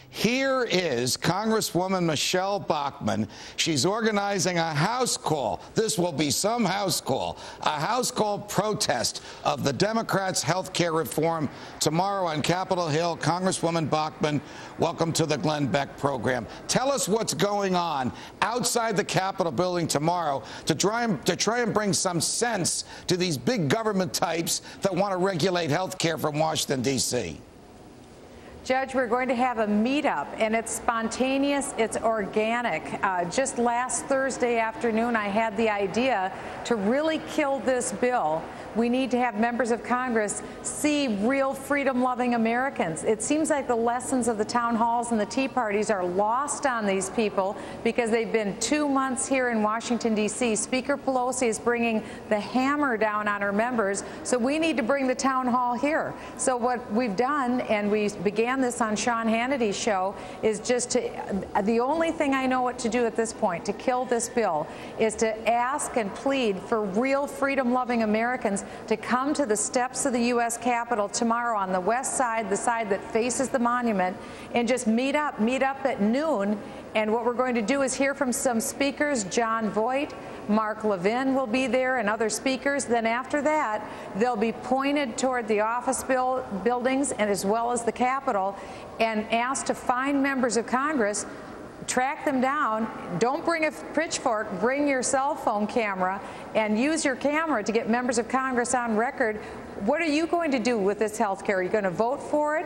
Here is Congresswoman Michelle Bachmann. She's organizing a house call. This will be some house call. A house call protest of the Democrats' health care reform tomorrow on Capitol Hill. Congresswoman Bachmann, welcome to the Glenn Beck program. Tell us what's going on outside the Capitol building tomorrow to try and bring some sense to these big government types that want to regulate health care from Washington, D.C. Judge, we're going to have a meetup, and it's spontaneous, it's organic. Just last Thursday afternoon, I had the idea to really kill this bill. We need to have members of Congress see real freedom-loving Americans. It seems like the lessons of the town halls and the Tea Parties are lost on these people because they've been 2 months here in Washington, D.C. Speaker Pelosi is bringing the hammer down on her members, so we need to bring the town hall here. So what we've done, and we began this on Sean Hannity's show, is just to, the only thing I know what to do at this point to kill this bill is to ask and plead for real freedom-loving Americans to come to the steps of the U.S. Capitol tomorrow on the west side, the side that faces the monument, and just meet up at noon. And what we're going to do is hear from some speakers. John Voight, Mark Levin will be there, and other speakers. Then after that, they'll be pointed toward the office buildings and as well as the Capitol and asked to find members of Congress, track them down. Don't bring a pitchfork, bring your cell phone camera and use your camera to get members of Congress on record. What are you going to do with this health care? Are you going to vote for it?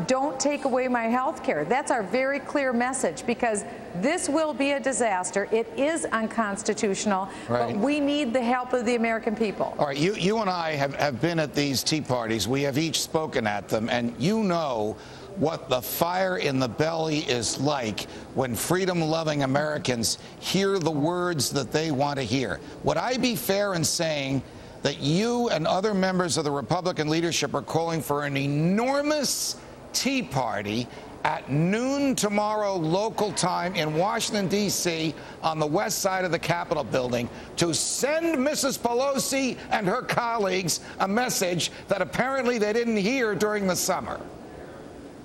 Don't take away my health care. That's our very clear message, because this will be a disaster. It is unconstitutional, right, but we need the help of the American people. All right, you and I have been at these tea parties. We have each spoken at them, and you know what the fire in the belly is like when freedom-loving Americans hear the words that they want to hear. Would I be fair in saying that you and other members of the Republican leadership are calling for an enormous tea party at noon tomorrow local time in Washington, D.C. on the west side of the Capitol building to send Mrs. Pelosi and her colleagues a message that apparently they didn't hear during the summer?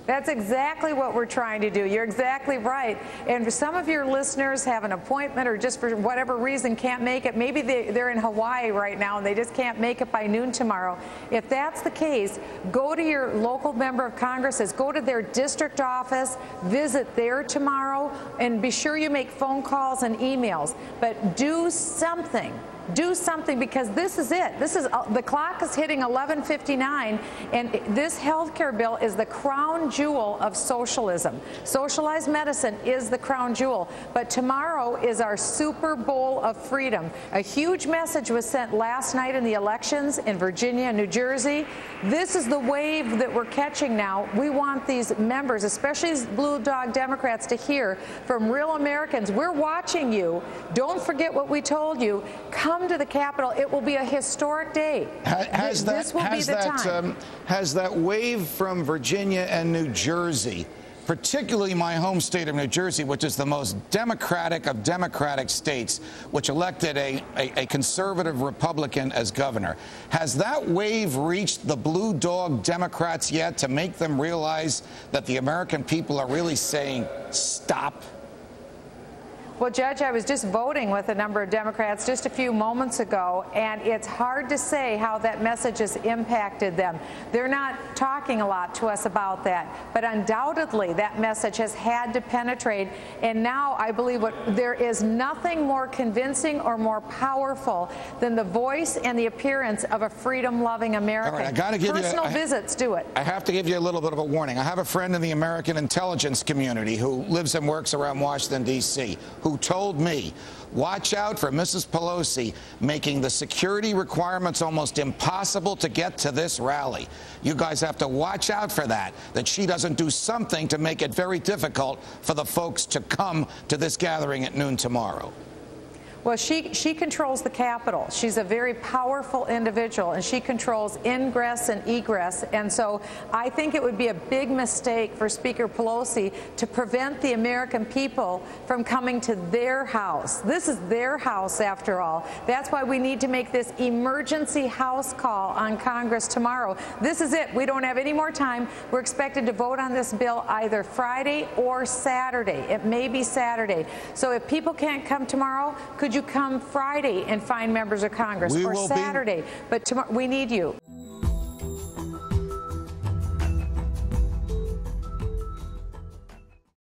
That's exactly what we're trying to do. You're exactly right. And for some of your listeners have an appointment or just for whatever reason can't make it, maybe they're in Hawaii right now and they just can't make it by noon tomorrow. If that's the case, go to your local member of Congress, go to their district office, visit there tomorrow, and be sure you make phone calls and emails. But do something. Do something, because this is it. This is the clock is hitting 11:59, and this health care bill is the crown jewel of socialism. Socialized medicine is the crown jewel, but tomorrow is our Super Bowl of freedom. A huge message was sent last night in the elections in Virginia and New Jersey. This is the wave that we're catching now. We want these members, especially these blue dog Democrats, to hear from real Americans. We're watching you. Don't forget what we told you. Come to the Capitol. It will be a historic day. This will be the time. Has that wave from Virginia and New Jersey, particularly my home state of New Jersey, which is the most democratic of democratic states, which elected a conservative Republican as governor, has that wave reached the blue dog Democrats yet to make them realize that the American people are really saying stop? Well, Judge, I was just voting with a number of Democrats just a few moments ago, and it's hard to say how that message has impacted them. They're not talking a lot to us about that, but undoubtedly that message has had to penetrate, and now I believe there is nothing more convincing or more powerful than the voice and the appearance of a freedom-loving American. All right, I got to give Personal visits do it. I have to give you a little bit of a warning. I have a friend in the American intelligence community who lives and works around Washington, D.C., who told me, watch out for Mrs. Pelosi making the security requirements almost impossible to get to this rally. You guys have to watch out for that she doesn't do something to make it very difficult for the folks to come to this gathering at noon tomorrow. Well, she controls the Capitol. She's a very powerful individual, and she controls ingress and egress. And so I think it would be a big mistake for Speaker Pelosi to prevent the American people from coming to their house. This is their house, after all. That's why we need to make this emergency House call on Congress tomorrow. This is it. We don't have any more time. We're expected to vote on this bill either Friday or Saturday. It may be Saturday. So if people can't come tomorrow, could you come Friday and find members of Congress, or Saturday? But tomorrow, we need you.